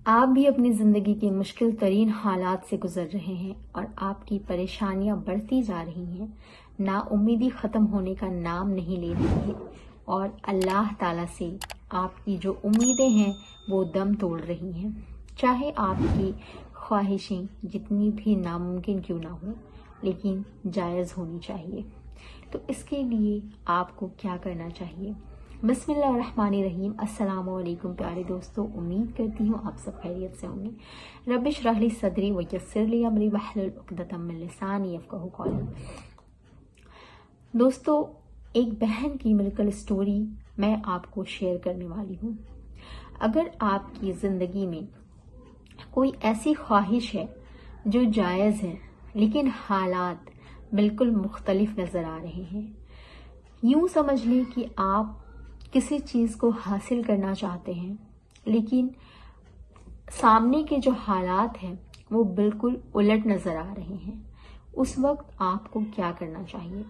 آپ بھی اپنی زندگی کے مشکل ترین حالات سے گزر رہے ہیں اور آپ کی پریشانیاں بڑھتی جا رہی ہیں، نا امیدی ختم ہونے کا نام نہیں لے رہی ہے اور اللہ تعالیٰ سے آپ کی جو امیدیں ہیں وہ دم توڑ رہی ہیں، چاہے آپ کی خواہشیں جتنی بھی ناممکن کیوں نہ ہوں لیکن جائز ہونی چاہیے۔ تو اس کے لیے آپ کو کیا کرنا چاہیے؟ بسم اللہ الرحمن الرحیم۔ السلام علیکم پیارے دوستو، امید کرتی ہوں آپ سب خیریت سے ہوں گے۔ رب اشرح لی صدری ویسر لی امری واحلل عقدۃ من لسانی یفقہوا قولی۔ دوستو، ایک بہن کی مریکل سٹوری میں آپ کو شیئر کرنے والی ہوں۔ اگر آپ کی زندگی میں کوئی ایسی خواہش ہے جو جائز ہے لیکن حالات بالکل مختلف نظر آ رہے ہیں، یوں سمجھ لیں کہ آپ کسی چیز کو حاصل کرنا چاہتے ہیں لیکن سامنے کے جو حالات ہیں وہ بالکل الٹ نظر آ رہے ہیں، اس وقت آپ کو کیا کرنا چاہیے؟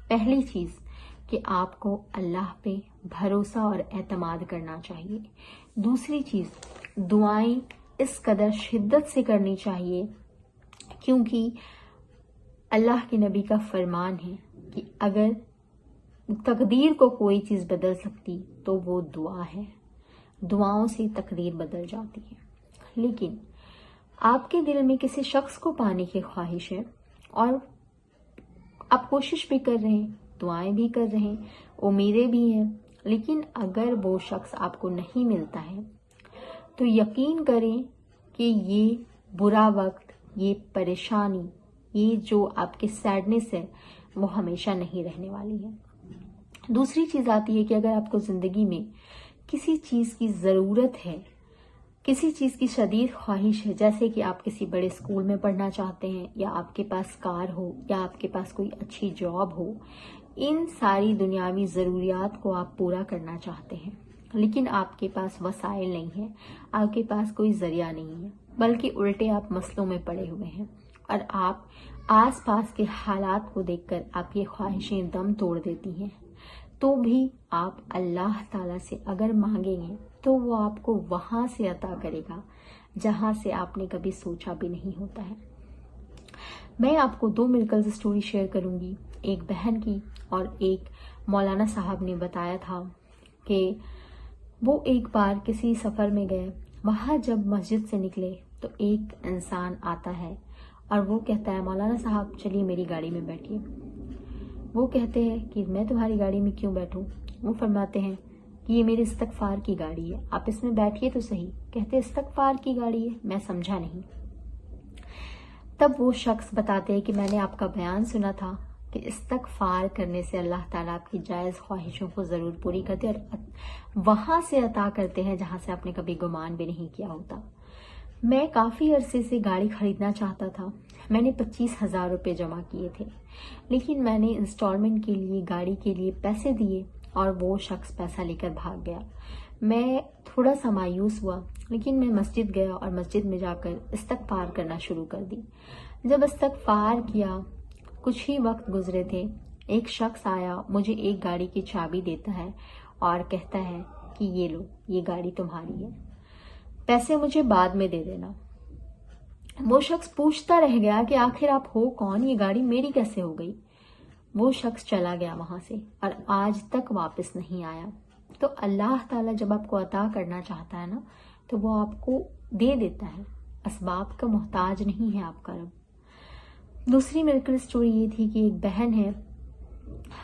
پہلی چیز کہ آپ کو اللہ پہ بھروسہ اور اعتماد کرنا چاہیے۔ دوسری چیز، دعائیں اس قدر شدت سے کرنی چاہیے کیونکہ اللہ کے نبی کا فرمان ہے کہ اگر تقدیر کو کوئی چیز بدل سکتی تو وہ دعا ہے، دعاؤں سے تقدیر بدل جاتی ہے۔ لیکن آپ کے دل میں کسی شخص کو پانے کی خواہش ہے اور آپ کوشش بھی کر رہے ہیں، دعائیں بھی کر رہے ہیں، امیدیں بھی ہیں، لیکن اگر وہ شخص آپ کو نہیں ملتا ہے تو یقین کریں کہ یہ برا وقت، یہ پریشانی، یہ جو آپ کی سیڈنس ہے وہ ہمیشہ نہیں رہنے والی ہے۔ دوسری چیز آتی ہے کہ اگر آپ کو زندگی میں کسی چیز کی ضرورت ہے، کسی چیز کی شدید خواہش ہے، جیسے کہ آپ کسی بڑے اسکول میں پڑھنا چاہتے ہیں یا آپ کے پاس کار ہو یا آپ کے پاس کوئی اچھی جاب ہو، ان ساری دنیاوی ضروریات کو آپ پورا کرنا چاہتے ہیں لیکن آپ کے پاس وسائل نہیں ہیں، آپ کے پاس کوئی ذریعہ نہیں ہے، بلکہ الٹے آپ مسئلوں میں پڑے ہوئے ہیں اور آپ آس پاس کے حالات کو دیکھ کر آپ یہ خواہشیں دم توڑ دیتی ہیں، تو بھی آپ اللہ تعالیٰ سے اگر مانگیں گے تو وہ آپ کو وہاں سے عطا کرے گا جہاں سے آپ نے کبھی سوچا بھی نہیں ہوتا ہے۔ میں آپ کو دو مریکل سٹوری شیئر کروں گی، ایک بہن کی اور ایک مولانا صاحب نے بتایا تھا کہ وہ ایک بار کسی سفر میں گئے، وہاں جب مسجد سے نکلے تو ایک انسان آتا ہے اور وہ کہتا ہے، مولانا صاحب چلیے میری گاڑی میں بیٹھیے۔ وہ کہتے ہیں کہ میں تمہاری گاڑی میں کیوں بیٹھوں؟ وہ فرماتے ہیں کہ یہ میرے استغفار کی گاڑی ہے، آپ اس میں بیٹھیے تو صحیح۔ کہتے استغفار کی گاڑی ہے؟ میں سمجھا نہیں۔ تب وہ شخص بتاتے ہیں کہ میں نے آپ کا بیان سنا تھا کہ استغفار کرنے سے اللہ تعالیٰ آپ کی جائز خواہشوں کو ضرور پوری کرتے اور وہاں سے عطا کرتے ہیں جہاں سے آپ نے کبھی گمان بھی نہیں کیا ہوتا۔ میں کافی عرصے سے گاڑی خریدنا چاہتا تھا، میں نے 25,000 روپے جمع کیے تھے، لیکن میں نے انسٹالمنٹ کے لیے گاڑی کے لیے پیسے دیے اور وہ شخص پیسہ لے کر بھاگ گیا۔ میں تھوڑا سا مایوس ہوا لیکن میں مسجد گیا اور مسجد میں جا کر استغفار کرنا شروع کر دی۔ جب استغفار کیا، کچھ ہی وقت گزرے تھے، ایک شخص آیا، مجھے ایک گاڑی کی چابی دیتا ہے اور کہتا ہے کہ یہ لو، یہ گاڑی تمہاری ہے، پیسے مجھے بعد میں دے دینا۔ وہ شخص پوچھتا رہ گیا کہ آخر آپ ہو کون، یہ گاڑی میری کیسے ہو گئی؟ وہ شخص چلا گیا وہاں سے اور آج تک واپس نہیں آیا۔ تو اللہ تعالیٰ جب آپ کو عطا کرنا چاہتا ہے نا تو وہ آپ کو دے دیتا ہے، اسباب کا محتاج نہیں ہے آپ کا رب۔ دوسری مریکل سٹوری یہ تھی کہ ایک بہن ہے،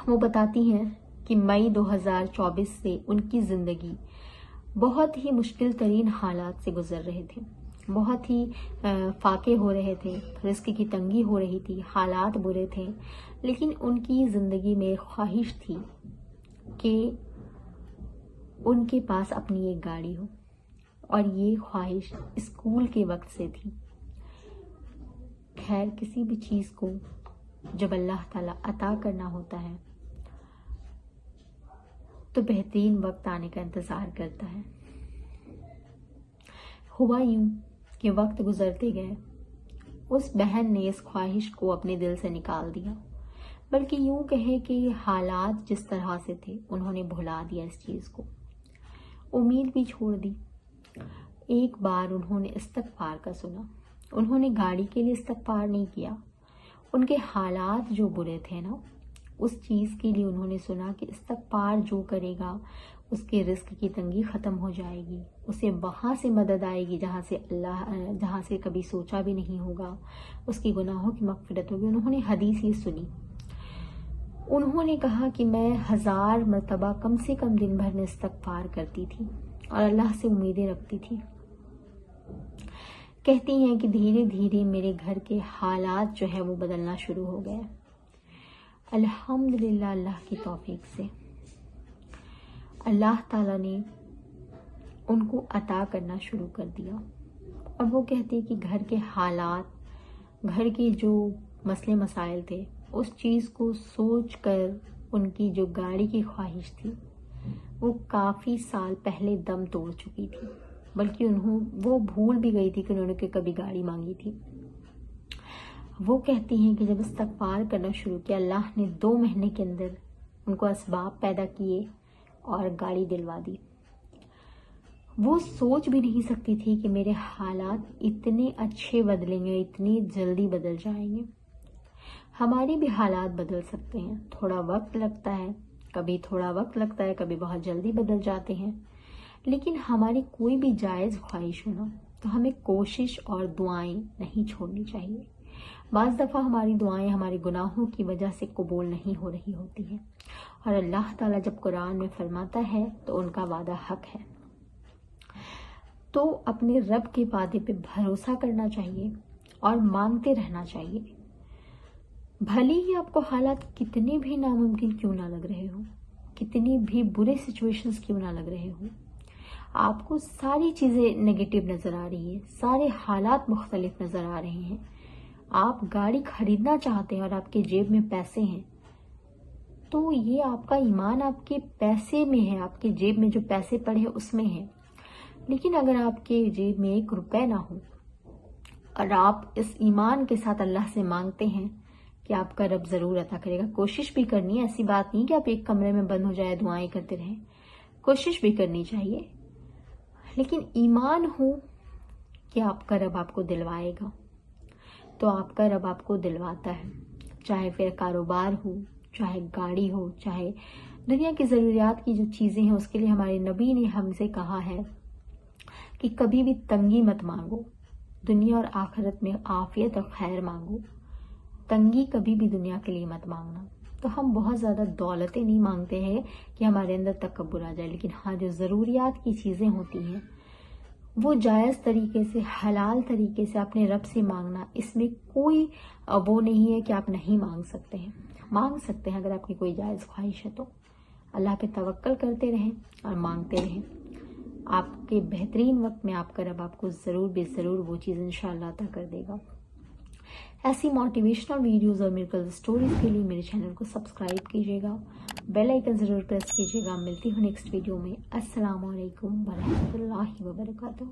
وہ بتاتی ہیں کہ مئی 2024 سے ان کی زندگی بہت ہی مشکل ترین حالات سے گزر رہے تھے، بہت ہی فاقے ہو رہے تھے، رزق کی تنگی ہو رہی تھی، حالات برے تھے، لیکن ان کی زندگی میں خواہش تھی کہ ان کے پاس اپنی ایک گاڑی ہو اور یہ خواہش اسکول کے وقت سے تھی۔ خیر، کسی بھی چیز کو جب اللہ تعالیٰ عطا کرنا ہوتا ہے تو بہترین وقت آنے کا انتظار کرتا ہے۔ ہوا یوں کہ وقت گزرتے گئے، اس بہن نے اس خواہش کو اپنے دل سے نکال دیا، بلکہ یوں کہے کہ حالات جس طرح سے تھے انہوں نے بھلا دیا اس چیز کو، امید بھی چھوڑ دی۔ ایک بار انہوں نے استغفار کا سنا. انہوں نے گاڑی کے لیے استغفار نہیں کیا. ان کے حالات جو برے تھے نا، اس چیز کے لیے انہوں نے سنا کہ استغفار جو کرے گا اس کے رزق کی تنگی ختم ہو جائے گی، اسے وہاں سے مدد آئے گی جہاں سے کبھی سوچا بھی نہیں ہوگا، اس کی گناہوں کی مغفرت ہوگی. انہوں نے حدیث یہ سنی. انہوں نے کہا کہ میں 1000 مرتبہ کم سے کم دن بھر میں استغفار کرتی تھی اور اللہ سے امیدیں رکھتی تھی. کہتی ہیں کہ دھیرے دھیرے میرے گھر کے حالات جو ہے وہ بدلنا شروع ہو گئے. الحمدللہ اللہ کی توفیق سے اللہ تعالیٰ نے ان کو عطا کرنا شروع کر دیا. اور وہ کہتے کہ گھر کے حالات، گھر کے جو مسئلے مسائل تھے، اس چیز کو سوچ کر ان کی جو گاڑی کی خواہش تھی وہ کافی سال پہلے دم توڑ چکی تھی، بلکہ وہ بھول بھی گئی تھی کہ انہوں نے کبھی گاڑی مانگی تھی. وہ کہتی ہیں کہ جب استغفار کرنا شروع کیا، اللہ نے 2 مہینے کے اندر ان کو اسباب پیدا کیے اور گاڑی دلوا دی. وہ سوچ بھی نہیں سکتی تھی کہ میرے حالات اتنے اچھے بدلیں گے، اتنی جلدی بدل جائیں گے. ہمارے بھی حالات بدل سکتے ہیں، تھوڑا وقت لگتا ہے، کبھی بہت جلدی بدل جاتے ہیں. لیکن ہماری کوئی بھی جائز خواہش ہو نا، تو ہمیں کوشش اور دعائیں نہیں چھوڑنی چاہیے. بعض دفعہ ہماری دعائیں ہمارے گناہوں کی وجہ سے قبول نہیں ہو رہی ہوتی ہیں، اور اللہ تعالیٰ جب قرآن میں فرماتا ہے تو ان کا وعدہ حق ہے. تو اپنے رب کے وعدے پہ بھروسہ کرنا چاہیے اور مانگتے رہنا چاہیے. بھلے ہی آپ کو حالات کتنے بھی ناممکن کیوں نہ لگ رہے ہوں، کتنی بھی برے سچویشنز کیوں نہ لگ رہے ہوں، آپ کو ساری چیزیں نیگیٹو نظر آ رہی ہیں، سارے حالات مختلف نظر آ رہے ہیں، آپ گاڑی خریدنا چاہتے ہیں اور آپ کے جیب میں پیسے ہیں، تو یہ آپ کا ایمان آپ کے پیسے میں ہے، آپ کے جیب میں جو پیسے پڑے ہیں اس میں ہے. لیکن اگر آپ کے جیب میں 1 روپے نہ ہو اور آپ اس ایمان کے ساتھ اللہ سے مانگتے ہیں کہ آپ کا رب ضرور عطا کرے گا، کوشش بھی کرنی ہے. ایسی بات نہیں کہ آپ ایک کمرے میں بند ہو جائے دعائیں کرتے رہیں، کوشش بھی کرنی چاہیے. لیکن ایمان ہو کہ آپ کا رب آپ کو دلوائے گا، تو آپ کا رب آپ کو دلواتا ہے. چاہے پھر کاروبار ہو، چاہے گاڑی ہو، چاہے دنیا کی ضروریات کی جو چیزیں ہیں، اس کے لیے ہمارے نبی نے ہم سے کہا ہے کہ کبھی بھی تنگی مت مانگو، دنیا اور آخرت میں عافیت اور خیر مانگو. تنگی کبھی بھی دنیا کے لیے مت مانگنا. تو ہم بہت زیادہ دولتیں نہیں مانگتے ہیں کہ ہمارے اندر تکبر آ جائے، لیکن ہاں جو ضروریات کی چیزیں ہوتی ہیں وہ جائز طریقے سے، حلال طریقے سے اپنے رب سے مانگنا، اس میں کوئی وہ نہیں ہے کہ آپ نہیں مانگ سکتے ہیں. مانگ سکتے ہیں اگر آپ کی کوئی جائز خواہش ہے تو. اللہ پہ توکل کرتے رہیں اور مانگتے رہیں. آپ کے بہترین وقت میں آپ کا رب آپ کو ضرور وہ چیز انشاءاللہ عطا کر دے گا. ایسی موٹیویشنل ویڈیوز اور میریکل سٹوریز کے لیے میرے چینل کو سبسکرائب کیجیے گا، بیل آئیکن ضرور پریس کیجیے گا. ملتی ہوں نیکسٹ ویڈیو میں. السلام علیکم ورحمۃ اللہ وبرکاتہ.